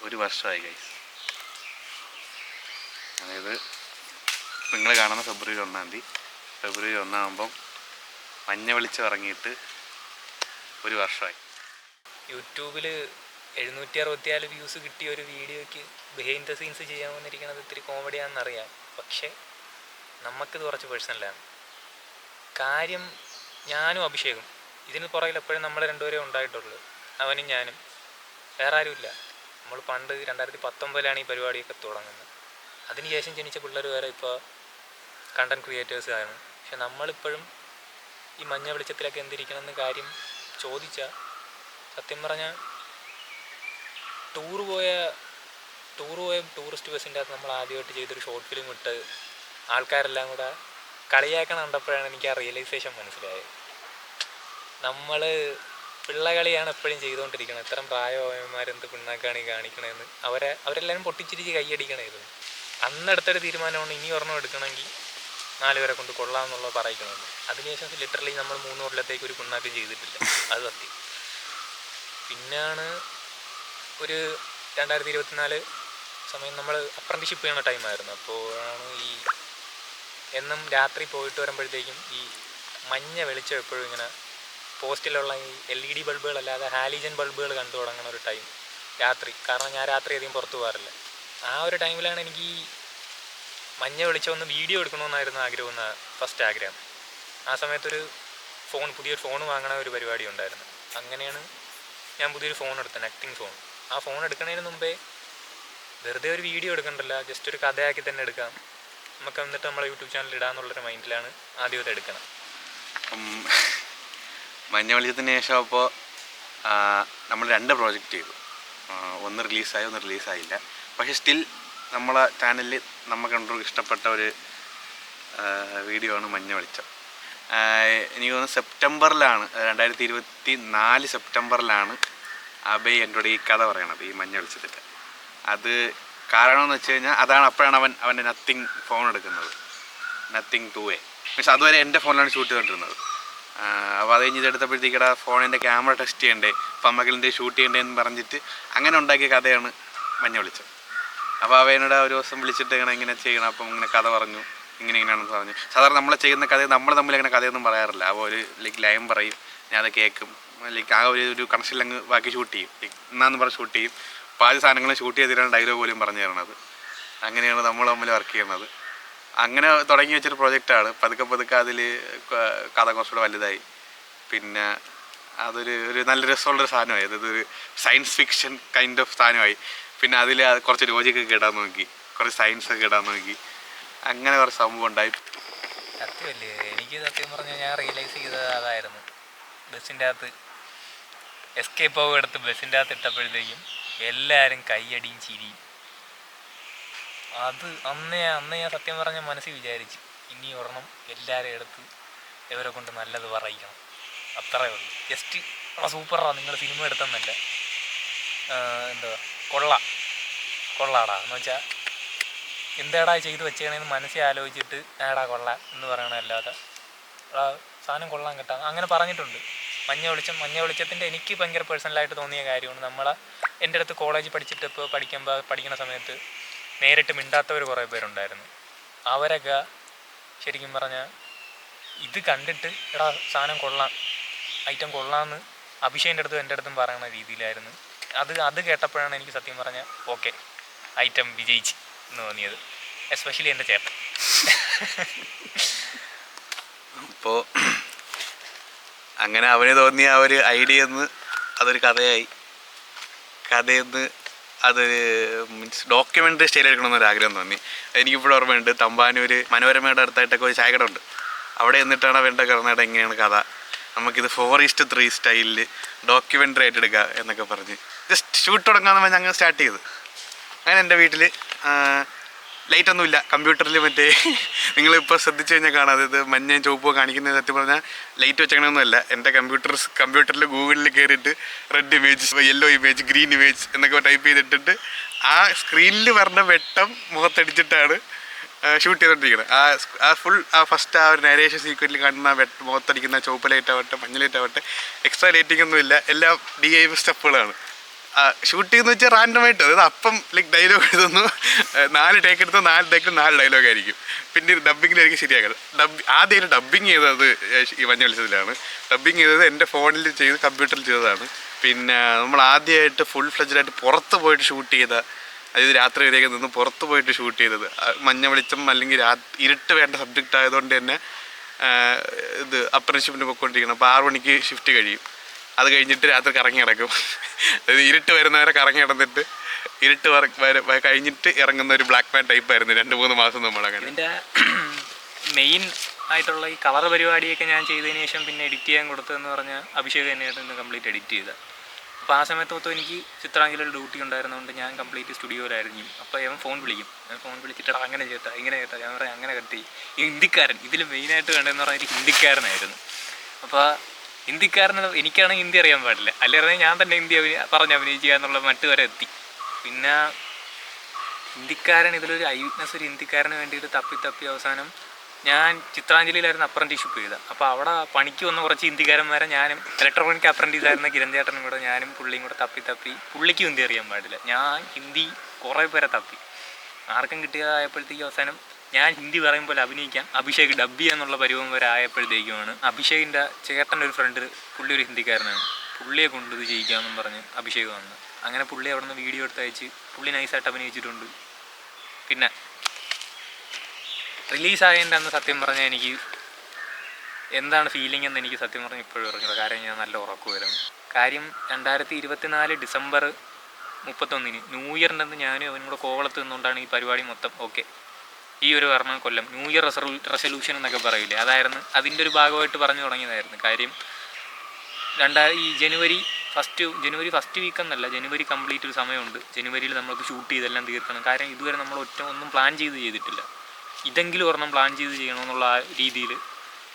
ഒരു വർഷമായി ഗൈസ്. അതായത് നിങ്ങൾ കാണുന്ന ഫെബ്രുവരി 1-ാം തീയതി. ഫെബ്രുവരി 1 മഞ്ഞ വെളിച്ചം ഇറങ്ങിയിട്ട് ഒരു വർഷമായി. യൂട്യൂബിൽ 764 വ്യൂസ് കിട്ടിയ ഒരു വീഡിയോയ്ക്ക് ബിഹൈൻഡ് ദ സീൻസ് ചെയ്യാൻ വന്നിരിക്കുന്നത് ഇത്തിരി കോമഡിയാണെന്നറിയാം. പക്ഷേ നമുക്കിത് കുറച്ച് പേഴ്സണലാണ് കാര്യം. ഞാനും അഭിഷേകും ഇതിന് പുറകിൽ എപ്പോഴും നമ്മൾ രണ്ടുപേരേ ഉണ്ടായിട്ടുള്ളൂ, അവനും ഞാനും, വേറെ ആരുമില്ല. നമ്മൾ പണ്ട് 2019 ഈ പരിപാടിയൊക്കെ തുടങ്ങുന്നത്. അതിനുശേഷം ജനിച്ച പിള്ളേർ വരെ ഇപ്പോൾ കണ്ടൻറ് ക്രിയേറ്റേഴ്സാണ്. പക്ഷെ നമ്മളിപ്പോഴും ഈ മഞ്ഞ വെളിച്ചത്തിലൊക്കെ എന്തിരിക്കണമെന്ന് കാര്യം ചോദിച്ചാൽ സത്യം പറഞ്ഞാൽ ടൂർ പോയ ടൂറിസ്റ്റ് ബസ്സിൻ്റെ അകത്ത് നമ്മൾ ആദ്യമായിട്ട് ചെയ്തൊരു ഷോർട്ട് ഫിലിം ഇട്ട് ആൾക്കാരെല്ലാം കൂടെ കളിയാക്കണം കണ്ടപ്പോഴാണ് എനിക്ക് ആ റിയലൈസേഷൻ മനസ്സിലായത്. നമ്മൾ പിള്ളകളിയാണ് എപ്പോഴും ചെയ്തുകൊണ്ടിരിക്കുന്നത്. ഇത്തരം പ്രായമായന്മാരെന്ത് പിണ്ണാക്കാണ് ഈ കാണിക്കണമെന്ന് അവരെല്ലാവരും പൊട്ടിച്ചിരിച്ച് കൈയടിക്കണമായിരുന്നു. അന്നെടുത്തൊരു തീരുമാനമാണ് ഇനി ഒരെണ്ണം എടുക്കണമെങ്കിൽ 4 പേരെ കൊണ്ട് കൊള്ളാമെന്നുള്ളത് പറയിക്കണമെന്ന്. അതിനുശേഷം ലിറ്ററലി നമ്മൾ 3 കൊല്ലത്തേക്ക് ഒരു പിണ്ണാക്കും ചെയ്തിട്ടില്ല, അത് സത്യം. പിന്നെയാണ് ഒരു 2024 സമയം നമ്മൾ അപ്രന്റീഷിപ്പ് ചെയ്യുന്ന ടൈമായിരുന്നു. അപ്പോഴാണ് ഈ എന്നും രാത്രി പോയിട്ട് വരുമ്പോഴത്തേക്കും ഈ മഞ്ഞ വെളിച്ചം എപ്പോഴും ഇങ്ങനെ പോസ്റ്റിലുള്ള ഈ LED ബൾബുകളല്ലാതെ ഹാലിജൻ ബൾബുകൾ കണ്ടു തുടങ്ങുന്ന ഒരു ടൈം രാത്രി. കാരണം ഞാൻ രാത്രി അധികം പുറത്തു പോകാറില്ല. ആ ഒരു ടൈമിലാണ് എനിക്ക് ഈ മഞ്ഞ വെളിച്ചം ഒന്ന് വീഡിയോ എടുക്കണമെന്നായിരുന്നു ആഗ്രഹം, ഫസ്റ്റ് ആഗ്രഹം. ആ സമയത്തൊരു പുതിയൊരു ഫോൺ വാങ്ങണ ഒരു പരിപാടി ഉണ്ടായിരുന്നു. അങ്ങനെയാണ് ഞാൻ പുതിയൊരു ഫോൺ എടുത്തത്, നെക്റ്റിംഗ് ഫോൺ. ആ ഫോൺ എടുക്കുന്നതിന് മുമ്പേ വെറുതെ ഒരു വീഡിയോ എടുക്കണ്ടല്ല, ജസ്റ്റ് ഒരു കഥയാക്കി തന്നെ എടുക്കാം നമുക്ക്, എന്നിട്ട് നമ്മളെ യൂട്യൂബ് ചാനൽ ഇടാന്നുള്ളൊരു മൈൻഡിലാണ് ആദ്യം ഇത് എടുക്കണം. മഞ്ഞ വെളിച്ചത്തിന് ശേഷം അപ്പോൾ നമ്മൾ 2 പ്രോജക്റ്റ് ചെയ്തു. ഒന്ന് റിലീസായി, ഒന്ന് റിലീസായില്ല. പക്ഷേ സ്റ്റിൽ നമ്മളെ ചാനലിൽ നമുക്ക് രണ്ടുപേർക്ക് ഇഷ്ടപ്പെട്ട ഒരു വീഡിയോ ആണ് മഞ്ഞ വെളിച്ചം. എനിക്ക് തോന്നുന്നു സെപ്റ്റംബറിലാണ്, 2024 സെപ്റ്റംബറിലാണ് അബൈ എന്നോട് ഈ കഥ പറയണത്, ഈ മഞ്ഞ വെളിച്ചത്തിൻ്റെ. അത് കാരണമെന്ന് വെച്ച് കഴിഞ്ഞാൽ അപ്പോഴാണ് അവൻ്റെ നത്തിങ് ഫോൺ എടുക്കുന്നത്, നത്തിങ് 2A. മീൻസ് അതുവരെ എൻ്റെ ഫോണിലാണ് ഷൂട്ട് ചെയ്തുകൊണ്ടിരുന്നത്. അപ്പോൾ അത് കഴിഞ്ഞ് ഇതെടുത്തപ്പോഴത്തേക്കടാ ഫോണിൻ്റെ ക്യാമറ ടെസ്റ്റ് ചെയ്യണ്ടേ, അപ്പം നമുക്കെന്ത് ഷൂട്ട് ചെയ്യണ്ടേന്ന് പറഞ്ഞിട്ട് അങ്ങനെ ഉണ്ടാക്കിയ കഥയാണ് മഞ്ഞ വെളിച്ചം. അപ്പോൾ അവനോട് ഒരു ദിവസം വിളിച്ചിട്ട് ഇങ്ങനെ ചെയ്യണം, അപ്പം ഇങ്ങനെ കഥ പറഞ്ഞു, ഇങ്ങനെയാണെന്ന് പറഞ്ഞു. സാധാരണ നമ്മൾ ചെയ്യുന്ന കഥ നമ്മൾ തമ്മിൽ അങ്ങനെ കഥയൊന്നും പറയാറില്ല. അപ്പോൾ ഒരു ലൈൻ പറയും, ഞാൻ അത് കേൾക്കും, ആ ഒരു കണക്ഷനിലങ്ങ് ബാക്കി ഷൂട്ട് ചെയ്യും, എന്നാന്ന് പറഞ്ഞ് ഷൂട്ട് ചെയ്യും. പാതി സാധനങ്ങൾ ഷൂട്ട് ചെയ്തിട്ടാണ് ഡയലോഗ് പോലും പറഞ്ഞു തരണത്. അങ്ങനെയാണ് നമ്മൾ തമ്മിൽ വർക്ക് ചെയ്യണത്. അങ്ങനെ തുടങ്ങി വെച്ചൊരു പ്രൊജക്റ്റാണ്. പതുക്കെ അതിൽ കഥ കുറച്ചുകൂടെ വലുതായി. പിന്നെ അതൊരു നല്ല രസമുള്ളൊരു സാധനമായി. അതൊരു സയൻസ് ഫിക്ഷൻ കൈൻഡ് ഓഫ് സാധനമായി. പിന്നെ അതിൽ കുറച്ച് ലോജിക്കൊക്കെ ഇടാൻ നോക്കി, കുറച്ച് സയൻസൊക്കെ ഇടാൻ നോക്കി. അങ്ങനെ കുറച്ച് സംഭവം ഉണ്ടായി. സത്യമല്ലേ, എനിക്ക് സത്യം പറഞ്ഞാൽ ഞാൻ റിയലൈസ് ചെയ്തത് അതായിരുന്നു. ബസ്സിൻ്റെ അകത്ത് എസ്കേപ്പ് ഓവ് എടുത്ത് ബസ്സിൻ്റെ അകത്ത് ഇട്ടപ്പോഴത്തേക്കും എല്ലാവരും കയ്യടിയും ചിരിയും. അത് അന്ന് ഞാൻ സത്യം പറഞ്ഞ മനസ്സിൽ വിചാരിച്ചു, ഇനി ഒരെണ്ണം എല്ലാവരും എടുത്ത് ഇവരെ കൊണ്ട് നല്ലത് പറയിക്കണം, അത്രയേ ഉള്ളൂ. ജസ്റ്റ് സൂപ്പറാ നിങ്ങൾ സിനിമ എടുത്തെന്നല്ല, എന്താ കൊള്ളാടാ എന്ന് വെച്ചാൽ എന്താടാ ചെയ്ത് വെച്ചേക്കണേന്ന് മനസ്സിൽ ആലോചിച്ചിട്ട് ആടാ കൊള്ളാം എന്ന് പറയണമല്ലാതെ സാധനം കൊള്ളാൻ കിട്ടാം അങ്ങനെ പറഞ്ഞിട്ടുണ്ട്. മഞ്ഞ വെളിച്ചത്തിൻ്റെ എനിക്ക് ഭയങ്കര പേഴ്സണലായിട്ട് തോന്നിയ കാര്യമാണ്. എൻ്റെ അടുത്ത് കോളേജിൽ പഠിച്ചിട്ട് ഇപ്പോൾ പഠിക്കുന്ന സമയത്ത് നേരിട്ട് മിണ്ടാത്തവർ കുറേ പേരുണ്ടായിരുന്നു. അവരൊക്കെ ശരിക്കും പറഞ്ഞാൽ ഇത് കണ്ടിട്ട് എടാ സാധനം കൊള്ളാം, ഐറ്റം കൊള്ളാമെന്ന് അഭിഷേകിൻ്റെ അടുത്തും എൻ്റെ അടുത്തും പറയുന്ന രീതിയിലായിരുന്നു. അത് കേട്ടപ്പോഴാണ് എനിക്ക് സത്യം പറഞ്ഞാൽ ഓക്കെ ഐറ്റം വിജയിച്ച് എന്ന് തോന്നിയത്, എസ്പെഷ്യലി എൻ്റെ ചേട്ടൻ. അപ്പോൾ അങ്ങനെ അവന് തോന്നിയ ആ ഒരു ഐഡിയന്ന് അതൊരു കഥയായി. അതൊരു മീൻസ് ഡോക്യുമെൻ്ററി സ്റ്റൈൽ എടുക്കണമെന്നൊരു ആഗ്രഹം തോന്നി. എനിക്കിപ്പോഴും ഓർമ്മയുണ്ട്, തമ്പാനൂർ മനോരമയുടെ അടുത്തായിട്ടൊക്കെ ഒരു ചായക്കട, അവിടെ എന്നിട്ടാണ് അവൻ്റെ കർണാടക എങ്ങനെയാണ് കഥ, നമുക്കിത് 4:3 സ്റ്റൈലിൽ ഡോക്യുമെൻ്ററി ആയിട്ട് എടുക്കുക എന്നൊക്കെ പറഞ്ഞ് ജസ്റ്റ് ഷൂട്ട് തുടങ്ങാമെന്ന് പറഞ്ഞ് അങ്ങനെ സ്റ്റാർട്ട് ചെയ്തു. അങ്ങനെ എൻ്റെ വീട്ടിൽ ലൈറ്റൊന്നുമില്ല, കമ്പ്യൂട്ടറിൽ മറ്റേ നിങ്ങളിപ്പോൾ ശ്രദ്ധിച്ചു കഴിഞ്ഞാൽ കാണാം, അതായത് മഞ്ഞയും ചുവപ്പോ കാണിക്കുന്നത് സത്യം പറഞ്ഞാൽ ലൈറ്റ് വെച്ചങ്ങനെയൊന്നുമല്ല. എൻ്റെ കമ്പ്യൂട്ടറിൽ ഗൂഗിളിൽ കയറിയിട്ട് red image, yellow image, green image എന്നൊക്കെ ടൈപ്പ് ചെയ്തിട്ടിട്ട് ആ സ്ക്രീനിൽ വരുന്ന വെട്ടം മുഖത്തടിച്ചിട്ടാണ് ഷൂട്ട് ചെയ്തുകൊണ്ടിരിക്കുന്നത്. ആ ഫുൾ ഫസ്റ്റ് ആ ഒരു നരേഷൻ സീക്വൻറ്റിൽ കാണുന്ന മുഖത്തടിക്കുന്ന ചുവപ്പ് ലൈറ്റാവട്ടെ മഞ്ഞ ലൈറ്റാവട്ടെ എക്സ്ട്രാ ലൈറ്റിംഗ് ഒന്നും ഇല്ല, എല്ലാം DIY സ്റ്റെപ്പുകളാണ്. ഷൂട്ട് ചെയ്യുന്ന വെച്ചാൽ റാൻഡമായിട്ട്, അതായത് അപ്പം ലൈക്ക് ഡയലോഗ് എഴുതുന്നു, 4 ടേക്ക് എടുത്ത് 4 ടേക്കിൽ 4 ഡയലോഗ് ആയിരിക്കും. പിന്നെ ഇത് ഡബ്ബിങ്ങിലായിരിക്കും ശരിയാക്കുന്നത്. ആദ്യം ഡബ്ബിങ് ചെയ്തത് ഈ മഞ്ഞ വെളിച്ചത്തിലാണ്. ഡബ്ബിങ് ചെയ്തത് എൻ്റെ ഫോണിൽ ചെയ്ത് കമ്പ്യൂട്ടറിൽ ചെയ്തതാണ്. പിന്നെ നമ്മൾ ആദ്യമായിട്ട് ഫുൾ ഫ്ലെഡ്ജായിട്ട് പുറത്ത് പോയിട്ട് ഷൂട്ട് ചെയ്ത, അതായത് രാത്രി വരെയൊക്കെ നിന്ന് പുറത്ത് പോയിട്ട് ഷൂട്ട് ചെയ്തത്, മഞ്ഞ വെളിച്ചം അല്ലെങ്കിൽ ഇരുട്ട് വേണ്ട സബ്ജക്റ്റ് ആയതുകൊണ്ട് തന്നെ ഇത് അപ്രന്റീസ്ഷിപ്പിന് പോയിക്കൊണ്ടിരിക്കണം. അപ്പോൾ 6 മണിക്ക് ഷിഫ്റ്റ് കഴിയും. അത് കഴിഞ്ഞിട്ട് രാത്രി കറങ്ങി നടക്കും. അതായത് ഇരുട്ട് വരുന്നവരെ കറങ്ങി നടന്നിട്ട് ഇരുട്ട് കഴിഞ്ഞിട്ട് ഇറങ്ങുന്ന ഒരു ബ്ലാക്ക് മാൻ ടൈപ്പ് ആയിരുന്നു 2-3 മാസം നമ്മളങ്ങനെ. ഇതിൻ്റെ മെയിൻ ആയിട്ടുള്ള ഈ കളർ പരിപാടിയൊക്കെ ഞാൻ ചെയ്തതിന് ശേഷം പിന്നെ എഡിറ്റ് ചെയ്യാൻ കൊടുത്തതെന്ന് പറഞ്ഞാൽ അഭിഷേക് തന്നെയായിരുന്നു കംപ്ലീറ്റ് എഡിറ്റ് ചെയ്തത്. അപ്പോൾ ആ സമയത്ത് മൊത്തം എനിക്ക് ചിത്രാഞ്ജലിയിൽ ഡ്യൂട്ടി ഉണ്ടായിരുന്നതുകൊണ്ട് ഞാൻ കംപ്ലീറ്റ് സ്റ്റുഡിയോയിലായിരിക്കും. അപ്പോൾ അവൻ ഫോൺ വിളിക്കും, ഞാൻ ഫോൺ വിളിച്ചിട്ട് അങ്ങനെ ചേട്ടാ ഇങ്ങനെ ചേട്ടാ, ഞാൻ പറയാം അങ്ങനെ കട്ട് ചെയ്യും. ഈ ഹിന്ദിക്കാരൻ ഇതിൽ മെയിനായിട്ട് വേണ്ടതെന്ന് പറഞ്ഞാൽ ഒരു ഹിന്ദിക്കാരനായിരുന്നു. അപ്പോൾ ഹിന്ദിക്കാരന് എനിക്കാണെങ്കിൽ ഹിന്ദി അറിയാൻ പാടില്ല, അല്ലെങ്കിൽ ഞാൻ തന്നെ ഹിന്ദി പറഞ്ഞ് അഭിനയിക്കുക എന്നുള്ള മട്ട് വരെ എത്തി. പിന്നെ ഹിന്ദിക്കാരൻ ഇതിലൊരു ഐ വിറ്റ്നസ്, ഒരു ഹിന്ദിക്കാരന് വേണ്ടിയിട്ട് തപ്പി അവസാനം ഞാൻ ചിത്രാഞ്ജലിയിലായിരുന്നു അപ്രന്റീസ്ഷിപ്പ് ചെയ്തത്. അപ്പോൾ അവിടെ പണിക്ക് വന്ന കുറച്ച് ഹിന്ദിക്കാരന്മാരെ ഞാനും ഇലക്ട്രോണിക് അപ്രന്റീസ് ആയിരുന്ന കിരൺ ചേട്ടനും കൂടെ ഞാനും പുള്ളിയും കൂടെ തപ്പി പുള്ളിക്ക് ഹിന്ദി അറിയാൻ പാടില്ല, ഞാൻ ഹിന്ദി കുറേ പേരെ തപ്പി. ആർക്കും കിട്ടിയതായപ്പോഴത്തേക്കും അവസാനം ഞാൻ ഹിന്ദി പറയുമ്പോൾ അഭിനയിക്കാം, അഭിഷേക് ഡബ് ചെയ്യാന്നുള്ള പരിവം വരെ ആയപ്പോഴത്തേക്കുമാണ് അഭിഷേകിൻ്റെ ചേട്ടൻ്റെ ഒരു ഫ്രണ്ട്, പുള്ളി ഒരു ഹിന്ദിക്കാരനാണ്, പുള്ളിയെ കൊണ്ട് ഇത് ചെയ്യിക്കാമെന്നും പറഞ്ഞ് അഭിഷേക് വന്നു. അങ്ങനെ പുള്ളി അവിടെ നിന്ന് വീഡിയോ എടുത്ത് അയച്ച് പുള്ളി നൈസായിട്ട് അഭിനയിച്ചിട്ടുണ്ട്. പിന്നെ റിലീസായതിൻ്റെ അന്ന് സത്യം പറഞ്ഞാൽ എനിക്ക് എന്താണ് ഫീലിംഗ് എന്ന് എനിക്ക് സത്യം പറഞ്ഞാൽ ഇപ്പോഴും അറിഞ്ഞില്ല. കാര്യം ഞാൻ നല്ല ഉറക്കമായിരുന്നു. കാര്യം 2024 ഡിസംബർ 31 ന്യൂ ഇയറിൻ്റെ അന്ന് ഞാനും അവനും കൂടെ കോവളത്ത് നിന്നുകൊണ്ടാണ് ഈ പരിപാടി മൊത്തം ഈ ഒരു കൊല്ലം ന്യൂ ഇയർ റെസൊല്യൂഷൻ എന്നൊക്കെ പറയില്ലേ, അതായിരുന്നു അതിൻ്റെ ഒരു ഭാഗമായിട്ട് പറഞ്ഞു തുടങ്ങിയതായിരുന്നു. കാര്യം ഈ ജനുവരി ഫസ്റ്റ് വീക്ക് എന്നല്ല, ജനുവരി കംപ്ലീറ്റ് ഒരു സമയമുണ്ട്. ജനുവരിയിൽ നമ്മൾക്ക് ഷൂട്ട് ചെയ്തെല്ലാം തീർക്കണം. കാര്യം ഇതുവരെ നമ്മൾ ഒന്നും പ്ലാൻ ചെയ്തിട്ടില്ല. ഇതെങ്കിലും ഒരെണ്ണം പ്ലാൻ ചെയ്യണമെന്നുള്ള ആ രീതിയിൽ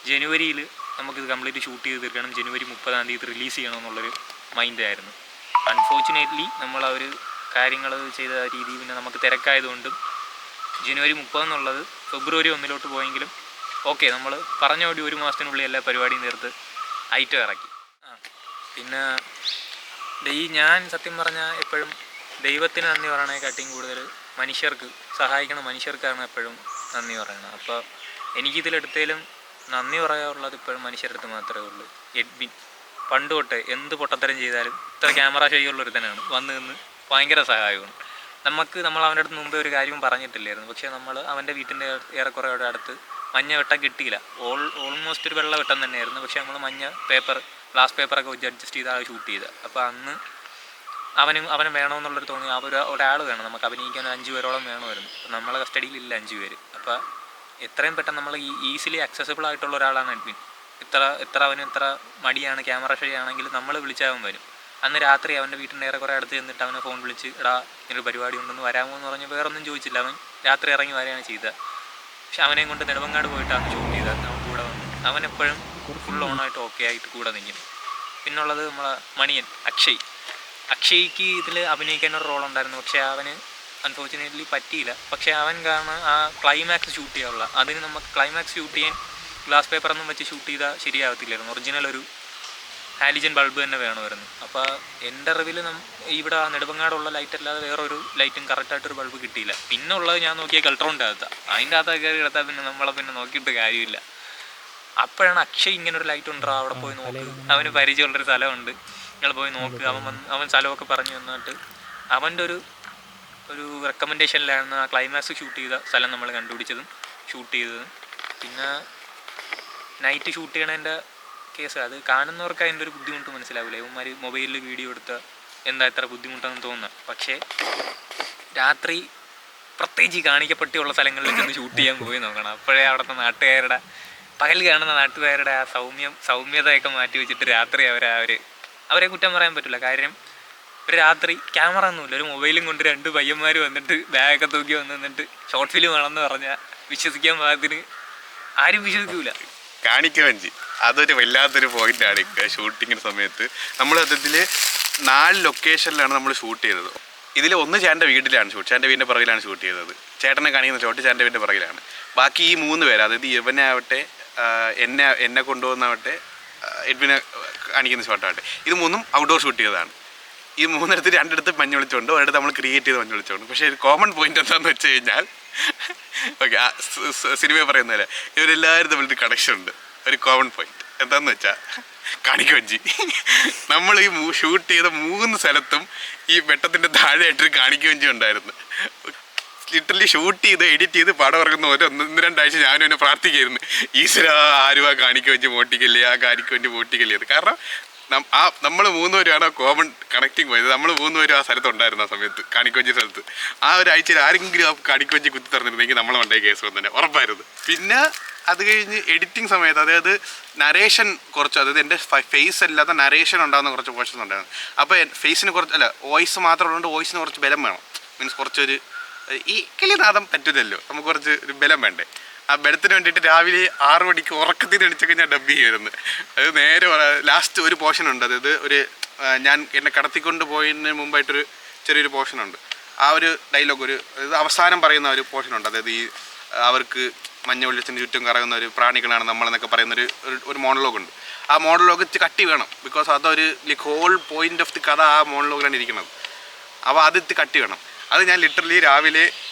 ജനുവരിയിൽ നമുക്കിത് കംപ്ലീറ്റ് ഷൂട്ട് ചെയ്ത് തീർക്കണം. ജനുവരി 30-ാം തീയതി റിലീസ് ചെയ്യണമെന്നുള്ളൊരു മൈൻഡായിരുന്നു. അൺഫോർച്ചുനേറ്റ്ലി നമ്മൾ ആ ഒരു കാര്യങ്ങൾ ചെയ്ത രീതി പിന്നെ നമുക്ക് തിരക്കായതുകൊണ്ടും ജനുവരി 30 എന്നുള്ളത് ഫെബ്രുവരി 1 പോയെങ്കിലും ഓക്കെ, നമ്മൾ പറഞ്ഞ ഓടി 1 മാസത്തിനുള്ളിൽ എല്ലാ പരിപാടിയും തീർത്ത് ഐറ്റം ഇറക്കി. പിന്നെ ഞാൻ സത്യം പറഞ്ഞാൽ എപ്പോഴും ദൈവത്തിന് നന്ദി പറയണേക്കാട്ടിയും കൂടുതൽ സഹായിക്കുന്ന മനുഷ്യർക്കാണ് എപ്പോഴും നന്ദി പറയണം. അപ്പോൾ എനിക്കിതിലെടുത്തേലും നന്ദി പറയാനുള്ളത് ഇപ്പോഴും മനുഷ്യരുടെ അടുത്ത് മാത്രമേ ഉള്ളൂ. എഡ്വിൻ പണ്ട് തൊട്ടേ എന്ത് പൊട്ടത്തരം ചെയ്താലും ഇത്ര ക്യാമറ ഷൈയുള്ളൊരുത്തനാണ്, വന്ന് നിന്ന് ഭയങ്കര സഹായമാണ്. നമ്മൾ അവൻ്റെ അടുത്ത് മുമ്പേ ഒരു കാര്യവും പറഞ്ഞിട്ടില്ലായിരുന്നു. പക്ഷേ നമ്മൾ അവൻ്റെ വീട്ടിൻ്റെ ഏറെക്കുറെ അടുത്ത് മഞ്ഞ വെട്ടം കിട്ടിയില്ല. ഓൾമോസ്റ്റ് ഒരു വെള്ള വെട്ടം തന്നെയായിരുന്നു. പക്ഷേ നമ്മൾ മഞ്ഞ ഗ്ലാസ് പേപ്പറൊക്കെ വെച്ച് അഡ്ജസ്റ്റ് ചെയ്താണ് ഷൂട്ട് ചെയ്തത്. അപ്പോൾ അന്ന് അവന് വേണമെന്നുള്ളൊരു തോന്നി. ഒരാൾ വേണം, നമുക്ക് അഭിനയിക്കാൻ 5 പേരോളം വേണമായിരുന്നു. അപ്പോൾ നമ്മളെ കസ്റ്റഡിയിലില്ല 5 പേര്. അപ്പോൾ എത്രയും പെട്ടെന്ന് നമ്മൾ ഈസിലി അക്സസിബിൾ ആയിട്ടുള്ള ഒരാളാണ് എഡ്വിൻ. അവന് ഇത്ര മടിയാണ്, ക്യാമറ ഷൈ ആണെങ്കിൽ നമ്മൾ വിളിച്ചാൽ വരും. അന്ന് രാത്രി അവൻ്റെ വീട്ടിൻ്റെ ഏറെക്കുറെ അടുത്ത് ചെന്നിട്ട് അവനെ ഫോൺ വിളിച്ച് എടാ ഇങ്ങനൊരു പരിപാടി ഉണ്ടെന്ന് വരാമോ എന്ന് പറഞ്ഞ് വേറൊന്നും ചോദിച്ചില്ല. അവൻ രാത്രി ഇറങ്ങി വരികയാണ് ചെയ്തത്. പക്ഷെ അവനെയും കൊണ്ട് നെടുമങ്ങാട് പോയിട്ടാണ് ഷൂട്ട് ചെയ്തത്. അവൻ കൂടെ വന്നു, അവനെപ്പോഴും ഫുൾ ഓണായിട്ട് ഓക്കെ ആയിട്ട് കൂടെ നിൽക്കും. പിന്നുള്ളത് നമ്മളെ മണിയൻ അക്ഷയ്ക്ക് ഇതിൽ അഭിനയിക്കാനൊരു റോളുണ്ടായിരുന്നു. പക്ഷേ അവന് അൺഫോർച്ചുനേറ്റ്ലി പറ്റിയില്ല. പക്ഷേ അവൻ കാരണം ആ ക്ലൈമാക്സ് ഷൂട്ട് ചെയ്യാനുള്ള അതിന് നമുക്ക് ക്ലൈമാക്സ് ഷൂട്ട് ചെയ്യാൻ ഗ്ലാസ് പേപ്പറൊന്നും വെച്ച് ഷൂട്ട് ചെയ്താൽ ശരിയാകത്തില്ലായിരുന്നു. ഒറിജിനൽ ഒരു ഹാലിജൻ ബൾബ് തന്നെ വേണമായിരുന്നു. അപ്പോൾ എൻ്റെ അറിവിൽ ഇവിടെ നെടുമങ്ങാടുള്ള ലൈറ്റ് അല്ലാതെ വേറൊരു ലൈറ്റും കറക്റ്റായിട്ടൊരു ബൾബ് കിട്ടിയില്ല. പിന്നെ ഉള്ളത് ഞാൻ നോക്കിയ കൾട്രോണിൻ്റെ അകത്താണ്. അതിൻ്റെ അകത്തൊക്കെ കയറി എടുത്താൽ പിന്നെ നമ്മളെ പിന്നെ നോക്കിയിട്ട് കാര്യമില്ല. അപ്പോഴാണ് അക്ഷയ് ഇങ്ങനൊരു ലൈറ്റ് ഉണ്ടോ അവിടെ പോയി നോക്ക്, അവന് പരിചയമുള്ളൊരു സ്ഥലമുണ്ട്, നിങ്ങൾ പോയി നോക്ക്. അവൻ സ്ഥലമൊക്കെ പറഞ്ഞു തന്നിട്ട് അവൻ്റെ ഒരു റെക്കമെൻഡേഷനിലായിരുന്നു ആ ക്ലൈമാക്സ് ഷൂട്ട് ചെയ്ത സ്ഥലം നമ്മൾ കണ്ടുപിടിച്ചതും ഷൂട്ട് ചെയ്തതും. പിന്നെ നൈറ്റ് ഷൂട്ട് ചെയ്യണതിൻ്റെ കേസ് അത് കാണുന്നവർക്ക് അതിൻ്റെ ഒരു ബുദ്ധിമുട്ട് മനസ്സിലാവില്ല. ഇവന്മാർ മൊബൈലിൽ വീഡിയോ എടുത്ത് എന്താ ഇത്ര ബുദ്ധിമുട്ടെന്ന് തോന്നുന്നത്. പക്ഷേ രാത്രി പ്രത്യേകിച്ച് കാണിക്കപ്പെട്ടിയുള്ള സ്ഥലങ്ങളിൽ ചെന്ന് ഷൂട്ട് ചെയ്യാൻ പോയി നോക്കണം. അപ്പോഴേ അവിടുത്തെ നാട്ടുകാരുടെ പകൽ കാണുന്ന നാട്ടുകാരുടെ ആ സൗമ്യതയൊക്കെ മാറ്റി വെച്ചിട്ട് രാത്രി അവരെ കുറ്റം പറയാൻ പറ്റില്ല. കാര്യം ഒരു രാത്രി ക്യാമറ ഒന്നുമില്ല, ഒരു മൊബൈലും കൊണ്ട് 2 പയ്യന്മാർ വന്നിട്ട് ബാഗൊക്കെ തൂക്കി വന്നിട്ട് ഷോർട്ട് ഫിലിം ആണെന്ന് പറഞ്ഞാൽ വിശ്വസിക്കാൻ പാകത്തിന് ആരും വിശ്വസിക്കൂല. കാണിക്കവഞ്ചി അതൊരു വല്ലാത്തൊരു പോയിന്റാണ്. ഷൂട്ടിങ്ങിൻ്റെ സമയത്ത് നമ്മൾ സത്യത്തിൽ 4 ലൊക്കേഷനിലാണ് നമ്മൾ ഷൂട്ട് ചെയ്തത്. ഇതിൽ ഒന്ന് ചേട്ടൻ്റെ വീട്ടിലാണ് ചേട്ടൻ്റെ വീടിൻ്റെ പുറകിലാണ് ഷൂട്ട് ചെയ്തത്. ചേട്ടനെ കാണിക്കുന്ന ഷോട്ട് ചേട്ടൻ്റെ വീടിൻ്റെ പുറകിലാണ്. ബാക്കി ഈ 3 പേര്, അതായത് ഇവനെ ആവട്ടെ, എന്നെ കൊണ്ടുപോകുന്നാവട്ടെ, എഡ്വിനെ കാണിക്കുന്ന ഷോട്ടാവട്ടെ, ഇത് 3ഉം ഔട്ട്ഡോർ ഷൂട്ട് ചെയ്തതാണ്. ഈ 3 2 മഞ്ഞ് വിളിച്ചുകൊണ്ട് ഒരിടത്ത് നമ്മൾ ക്രിയേറ്റ് ചെയ്ത് മഞ്ഞ് വിളിച്ചുകൊണ്ട്. പക്ഷേ ഒരു കോമൺ പോയിന്റ് എന്താണെന്ന് വെച്ച് കഴിഞ്ഞാൽ, ഓക്കെ, സിനിമ പറയുന്ന പോലെ ഇവരെല്ലാവരും തമ്മിലൊരു കണക്ഷൻ ഉണ്ട്. ഒരു കോമൺ പോയിന്റ് എന്താണെന്ന് വെച്ചാൽ കാണിക്ക വഞ്ചി. നമ്മൾ ഈ ഷൂട്ട് ചെയ്ത 3 സ്ഥലത്തും ഈ വെട്ടത്തിൻ്റെ താഴെയായിട്ടൊരു കാണിക്ക വഞ്ചി ഉണ്ടായിരുന്നു. ലിറ്ററലി ഷൂട്ട് ചെയ്ത് എഡിറ്റ് ചെയ്ത് പടം ഇറങ്ങുന്ന പോലെ 1-2 ആഴ്ച ഞാനും എന്നെ പ്രാർത്ഥിക്കായിരുന്നു, ഈശ്വര ആരും ആ കാണിക്ക വഞ്ചി മോട്ടിക്കല്ലേ, ആ കാണിക്ക വഞ്ചി മോട്ടിക്കല്ലേ എന്ന്. കാരണം നമ്മൾ 3 പേരാണ് ആ കോമൺ കണക്റ്റിംഗ് പോയത്. നമ്മൾ 3 പേരും ആ സ്ഥലത്തുണ്ടായിരുന്നു. ആ സമയത്ത് കാണിക്കവഞ്ചി സ്ഥലത്ത് ആ ഒരു ആഴ്ചയിൽ ആരെങ്കിലും ആ കാണിക്കവഞ്ചി കുത്തി തുറന്നിരുന്നെങ്കിൽ നമ്മളെ വണ്ടേ കേസ് വന്നെ ഉറപ്പായിരുന്നു. പിന്നെ അത് കഴിഞ്ഞ് എഡിറ്റിംഗ് സമയത്ത്, അതായത് നരേഷൻ കുറച്ച്, അതായത് എൻ്റെ ഫേസ് അല്ലാത്ത നരേഷൻ ഉണ്ടാകുന്ന കുറച്ച് പോർഷൻസ് ഉണ്ടായിരുന്നു. അപ്പോൾ ഫേസിന് കുറച്ച്, അല്ല, വോയിസ് മാത്രം ഉള്ളതുകൊണ്ട് വോയിസിന് കുറച്ച് ബലം വേണം. മീൻസ് കുറച്ചൊരു ഈ കിളിനാദം പറ്റില്ലല്ലോ, നമുക്ക് കുറച്ച് ഒരു ബലം വേണ്ടേ. ആ ബലത്തിന് വേണ്ടിയിട്ട് രാവിലെ 6 മണിക്ക് ഉറക്കത്തിന് എണിച്ചൊക്കെ ഞാൻ ഡബ് ചെയ്യുമായിരുന്നു. അത് നേരെ ലാസ്റ്റ് ഒരു പോർഷൻ ഉണ്ട്, അതായത് ഞാൻ എന്നെ കടത്തിക്കൊണ്ട് പോയതിന് മുമ്പായിട്ടൊരു ചെറിയൊരു പോർഷനുണ്ട്. ആ ഒരു ഡയലോഗ്, അതായത് അവസാനം പറയുന്ന ഒരു പോർഷനുണ്ട്. അതായത് ഈ അവർക്ക് മഞ്ഞ വെളിച്ചത്തിന് ചുറ്റും കറങ്ങുന്ന ഒരു പ്രാണികളാണ് നമ്മളെന്നൊക്കെ പറയുന്നൊരു ഒരു മോണലോഗുണ്ട്. ആ മോണലോഗ് കട്ടി വേണം, ബിക്കോസ് അതൊരു ഹോൾ പോയിന്റ് ഓഫ് ദി കഥ ആ മോണലോഗിലാണ് ഇരിക്കുന്നത്. അപ്പോൾ അത് കട്ടി വേണം. അത് ഞാൻ ലിറ്ററലി രാവിലെ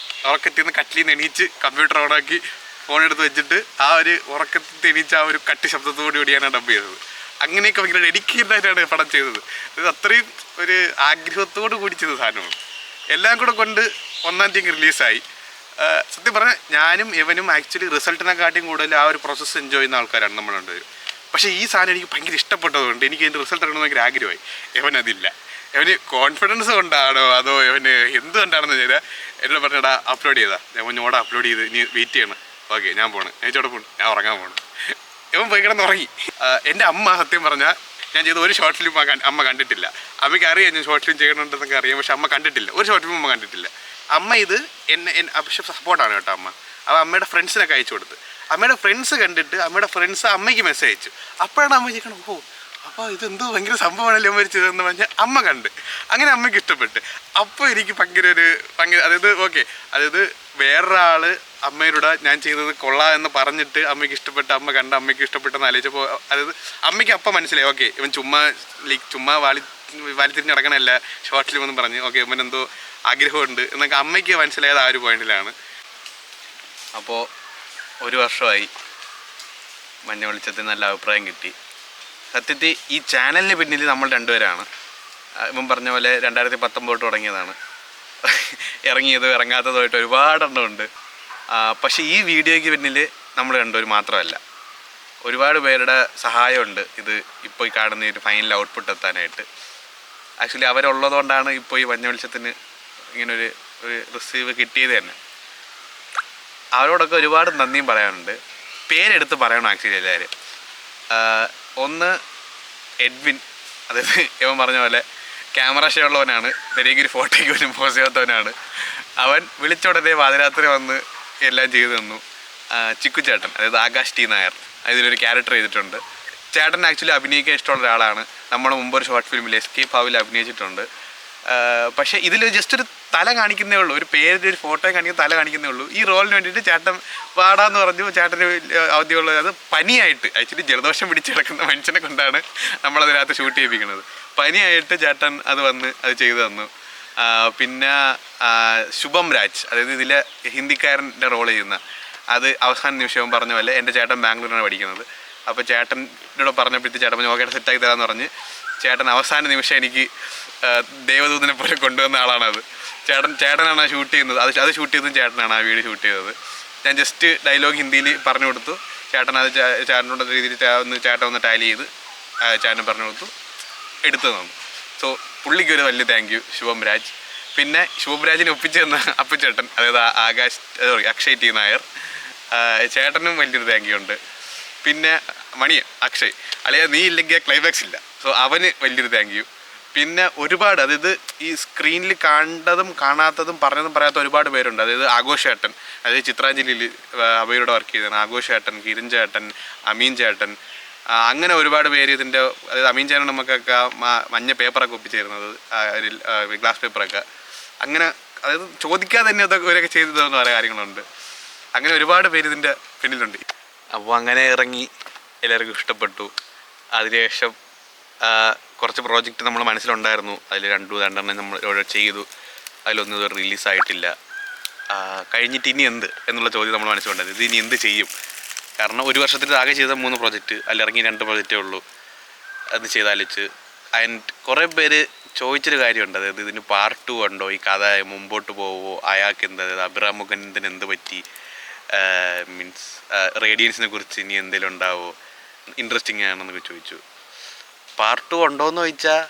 ഉറക്കത്തിൽ നിന്ന് കട്ടിലിൽ നിന്ന് എണീച്ച് കമ്പ്യൂട്ടർ ഓണാക്കി ഫോണെടുത്ത് വെച്ചിട്ട് ആ ഒരു ഉറക്കത്തിൽ എണീച്ച് ആ ഒരു കട്ടി ശബ്ദത്തോടുകൂടിയാണ് ഡബ് ചെയ്തത്. അങ്ങനെയൊക്കെ ഭയങ്കര ഡെഡിക്കേറ്റഡായിട്ടാണ് പടം ചെയ്തത്. അത് അത്രയും ഒരു ആഗ്രഹത്തോടു കൂടി ചെയ്ത സാധനമാണ്. എല്ലാം കൂടെ കൊണ്ട് 1-ാം തീയതി റിലീസായി. സത്യം പറഞ്ഞാൽ ഞാനും ഇവനും ആക്ച്വലി റിസൾട്ടിനെക്കാട്ടിയും കൂടുതൽ ആ ഒരു പ്രോസസ്സ് എൻജോയ് ചെയ്യുന്ന ആൾക്കാരാണ് നമ്മളുണ്ട്. പക്ഷേ ഈ സാധനം എനിക്ക് ഭയങ്കര ഇഷ്ടപ്പെട്ടതുകൊണ്ട് എനിക്ക് അതിൻ്റെ റിസൾട്ട് അറിയണമെന്ന് ഭയങ്കര ആഗ്രഹമായി. ഇവനതില്ല. ഇവന് കോൺഫിഡൻസ് കൊണ്ടാണോ അതോ ഇവന് എന്തുകൊണ്ടാണെന്ന് വെച്ചാൽ എന്നോട് പറഞ്ഞാൽ അപ്ലോഡ് ചെയ്താൽ ഞാൻ ഞോടെ അപ്ലോഡ് ചെയ്ത് ഇനി വെയിറ്റ് ചെയ്യണം. ഓക്കെ, ഞാൻ പോണ്, ഞാൻ ചോടെ പോണു, ഞാൻ ഉറങ്ങാൻ പോണു. ഇവൻ പോയി കിടന്ന് ഉറങ്ങി. എൻ്റെ അമ്മ സത്യം പറഞ്ഞാൽ ഞാൻ ചെയ്ത ഒരു ഷോർട്ട് ഫിലിം അമ്മ കണ്ടിട്ടില്ല. അമ്മയ്ക്ക് അറിയാം ഞാൻ ഷോർട്ട് ഫിലിം ചെയ്യണമെന്നൊക്കെ അറിയാം, പക്ഷെ അമ്മ കണ്ടിട്ടില്ല. ഒരു ഷോർട്ട് ഫിലിം അമ്മ കണ്ടിട്ടില്ല. അമ്മ ഇത് പക്ഷെ സപ്പോർട്ടാണ് കേട്ടോ അമ്മ. അപ്പോൾ അമ്മയുടെ ഫ്രണ്ട്സിനൊക്കെ അയച്ചു കൊടുത്ത്. അമ്മയുടെ ഫ്രണ്ട്സ് കണ്ടിട്ട് അമ്മയുടെ ഫ്രണ്ട്സ് അമ്മയ്ക്ക് മെസ്സേജ് അയച്ചു. അപ്പോഴാണ് അമ്മ ചോദിക്കണം, ഓ അപ്പോൾ ഇതെന്തോ ഭയങ്കര സംഭവമാണല്ലോ അമ്മ ചെയ്തതെന്ന് പറഞ്ഞാൽ അമ്മ കണ്ട്. അങ്ങനെ അമ്മയ്ക്ക് ഇഷ്ടപ്പെട്ട്. അപ്പോൾ എനിക്ക് ഭയങ്കര അതായത് ഓക്കെ, അതായത് വേറൊരാൾ അമ്മയോട് ഞാൻ ചെയ്തത് കൊള്ളാം എന്ന് പറഞ്ഞിട്ട് അമ്മയ്ക്ക് ഇഷ്ടപ്പെട്ട്, അമ്മ കണ്ട് അമ്മയ്ക്ക് ഇഷ്ടപ്പെട്ടെന്ന് ആലോചിച്ചപ്പോൾ, അതായത് അമ്മയ്ക്ക് അപ്പം മനസ്സിലായി, ഓക്കെ ഇവൻ ചുമ്മാ വാലിത്തിരിഞ്ഞ് നടക്കണമല്ല ഷോർട്ട് ഫിലിം എന്ന് പറഞ്ഞ്, ഓക്കെ ഇവൻ എന്തോ ആഗ്രഹമുണ്ട് എന്നൊക്കെ അമ്മയ്ക്ക് മനസ്സിലായത് ആ ഒരു പോയിന്റിലാണ്. അപ്പോൾ 1 വർഷമായി മഞ്ഞ വെളിച്ചത്തിൽ നല്ല അഭിപ്രായം കിട്ടി. സത്യത്തിൽ ഈ ചാനലിന് പിന്നിൽ നമ്മൾ 2 പേരാണ്. ഇവൻ പറഞ്ഞ പോലെ 2019 തുടങ്ങിയതാണ്. ഇറങ്ങിയതും ഇറങ്ങാത്തതുമായിട്ട് ഒരുപാടെണ്ണമുണ്ട്. പക്ഷേ ഈ വീഡിയോയ്ക്ക് പിന്നിൽ നമ്മൾ 2 പേര് മാത്രമല്ല, ഒരുപാട് പേരുടെ സഹായമുണ്ട് ഇത് ഇപ്പോൾ ഈ കാണുന്ന ഒരു ഫൈനൽ ഔട്ട്പുട്ട് എത്താനായിട്ട്. ആക്ച്വലി അവരുള്ളതുകൊണ്ടാണ് ഇപ്പോൾ ഈ മഞ്ഞ വെളിച്ചത്തിന് ഇങ്ങനൊരു റിസീവ് കിട്ടിയത് തന്നെ. അവരോടൊക്കെ ഒരുപാട് നന്ദിയും പറയാനുണ്ട്. പേരെടുത്ത് പറയണം ആക്ച്വലി എല്ലാവരും. ഒന്ന് എഡ്വിൻ, അതായത് ഇവൻ പറഞ്ഞ പോലെ ക്യാമറ ഷോ ഉള്ളവനാണ്, നെരിയൊരു ഫോട്ടോയ്ക്ക് പോലും പോസ് ചെയ്യാത്തവനാണ്. അവൻ വിളിച്ചോടനെ പാതിരാത്രി വന്ന് എല്ലാം ചെയ്തു തന്നു. ചിക്കു ചേട്ടൻ, അതായത് ആകാശ് ടി നായർ, ഇതിലൊരു ക്യാരക്ടർ ചെയ്തിട്ടുണ്ട്. ചേട്ടൻ ആക്ച്വലി അഭിനയിക്കാൻ ഇഷ്ടമുള്ള ഒരാളാണ്. നമ്മൾ മുമ്പൊരു ഷോർട്ട് ഫിലിമിൽ എസ്കേപ്പ് ഹൗവിൽ അഭിനയിച്ചിട്ടുണ്ട്. പക്ഷേ ഇതിൽ ജസ്റ്റ് ഒരു തല കാണിക്കുന്നേ ഉള്ളൂ, ഒരു പേരിൻ്റെ ഒരു ഫോട്ടോ കാണിക്കുന്ന തല കാണിക്കുന്നേ ഉള്ളൂ. ഈ റോളിന് വേണ്ടിയിട്ട് ചേട്ടൻ പാടാന്ന് പറഞ്ഞു. ചേട്ടന് അവധിയുള്ളത് അത് പനിയായിട്ട്, ആക്ച്വലി ജലദോഷം പിടിച്ച് കിടക്കുന്ന മനുഷ്യനെ കൊണ്ടാണ് നമ്മളതിനകത്ത് ഷൂട്ട് ചെയ്യിപ്പിക്കുന്നത്. പനിയായിട്ട് ചേട്ടൻ അത് വന്ന് അത് ചെയ്തു തന്നു. പിന്നെ ശുഭം രാജ്, അതായത് ഇതിലെ ഹിന്ദിക്കാരൻ്റെ റോൾ ചെയ്യുന്ന, അത് അവസാന നിമിഷവും പറഞ്ഞ പോലെ എൻ്റെ ചേട്ടൻ ബാംഗ്ലൂരിലാണ് പഠിക്കുന്നത്. അപ്പോൾ ചേട്ടനോട് പറഞ്ഞപ്പോഴത്തേക്ക് ചേട്ടൻ നോക്കിയിട്ട് സെറ്റാക്കി തരാമെന്ന് പറഞ്ഞ് ചേട്ടൻ അവസാന നിമിഷം എനിക്ക് ദേവദൂതനെ പോലെ കൊണ്ടുവന്ന ആളാണത്. ചേട്ടനാണ് ഷൂട്ട് ചെയ്യുന്നത്. അത് ഷൂട്ട് ചെയ്തതും ചേട്ടനാണ് ആ വീഡിയോ ഷൂട്ട് ചെയ്തത്. ഞാൻ ജസ്റ്റ് ഡയലോഗ് ഹിന്ദിയിൽ പറഞ്ഞു കൊടുത്തു. ചേട്ടൻ അത് ചേട്ടനോട് രീതിയിൽ ചേട്ടൻ ഒന്ന് ടാലി ചെയ്ത് ചേട്ടൻ പറഞ്ഞു കൊടുത്തു, എടുത്തു തന്നു. സോ പുള്ളിക്ക് ഒരു വലിയ താങ്ക് യു ശുഭം രാജ്. പിന്നെ ശുഭം രാജിനെ ഒപ്പിച്ച് തന്ന അപ്പുചേട്ടൻ, അതായത് അക്ഷയ് ടി നായർ, ചേട്ടനും വലിയൊരു താങ്ക് യു ഉണ്ട്. പിന്നെ മണിയൻ അക്ഷയ്, അല്ലെങ്കിൽ നീ ഇല്ലെങ്കിൽ ക്ലൈമാക്സ് ഇല്ല. സോ അവന് വലിയൊരു താങ്ക് യു. പിന്നെ ഒരുപാട്, അതായത് ഈ സ്ക്രീനിൽ കണ്ടതും കാണാത്തതും പറഞ്ഞതും പറയാത്ത ഒരുപാട് പേരുണ്ട്. അതായത് ആഘോഷേട്ടൻ, അതായത് ചിത്രാഞ്ജലിയിൽ അവരോട് വർക്ക് ചെയ്തതാണ്. ആഘോഷേട്ടൻ, കിരൺ ചേട്ടൻ, അമീൻ ചേട്ടൻ, അങ്ങനെ ഒരുപാട് പേര് ഇതിൻ്റെ, അതായത് അമീൻ ചേട്ടൻ നമുക്കൊക്കെ മഞ്ഞ പേപ്പറൊക്കെ ഒപ്പിച്ചിരുന്നത്, ഗ്ലാസ് പേപ്പറൊക്കെ. അങ്ങനെ അതായത് ചോദിക്കാതെ തന്നെ അതൊക്കെ ഇവരൊക്കെ ചെയ്തു തന്ന പല കാര്യങ്ങളുണ്ട്. അങ്ങനെ ഒരുപാട് പേര് ഇതിൻ്റെ പിന്നിലുണ്ട്. അപ്പോൾ അങ്ങനെ ഇറങ്ങി എല്ലാവർക്കും ഇഷ്ടപ്പെട്ടു. അതിനുശേഷം കുറച്ച് പ്രോജക്റ്റ് നമ്മൾ മനസ്സിലുണ്ടായിരുന്നു. അതിൽ രണ്ടെണ്ണം നമ്മൾ ചെയ്തു. അതിലൊന്നും ഇത് റിലീസായിട്ടില്ല. കഴിഞ്ഞിട്ട് ഇനി എന്ത് എന്നുള്ള ചോദ്യം നമ്മൾ മനസ്സിലുണ്ടായിരുന്നു. ഇത് ഇനി എന്ത് ചെയ്യും? കാരണം ഒരു വർഷത്തിൽ ആകെ ചെയ്ത 3 പ്രോജക്റ്റ്, അതിലിറങ്ങി 2 പ്രോജക്റ്റേ ഉള്ളൂ. അത് ചെയ്താലിച്ച് ആൻഡ് കുറേ പേര് ചോദിച്ചൊരു കാര്യമുണ്ട്, അതായത് ഇതിന് പാർട്ട് 2 ഉണ്ടോ, ഈ കഥ മുമ്പോട്ട് പോവോ, അയാൾക്ക് എന്താ, അബ്രഹാം മുഖന്തിന് എന്ത് പറ്റി, മീൻസ് റേഡിയൻസിനെ കുറിച്ച് ഇനി എന്തെങ്കിലും ഉണ്ടാവോ, ഇൻട്രസ്റ്റിംഗ് ആണെന്നൊക്കെ ചോദിച്ചു. പാർട്ട് 2 ഉണ്ടോയെന്ന് ചോദിച്ചാൽ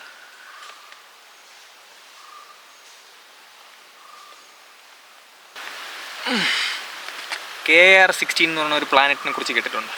KR-16 എന്ന് പറഞ്ഞ ഒരു പ്ലാനറ്റിനെ കുറിച്ച് കേട്ടിട്ടുണ്ട്.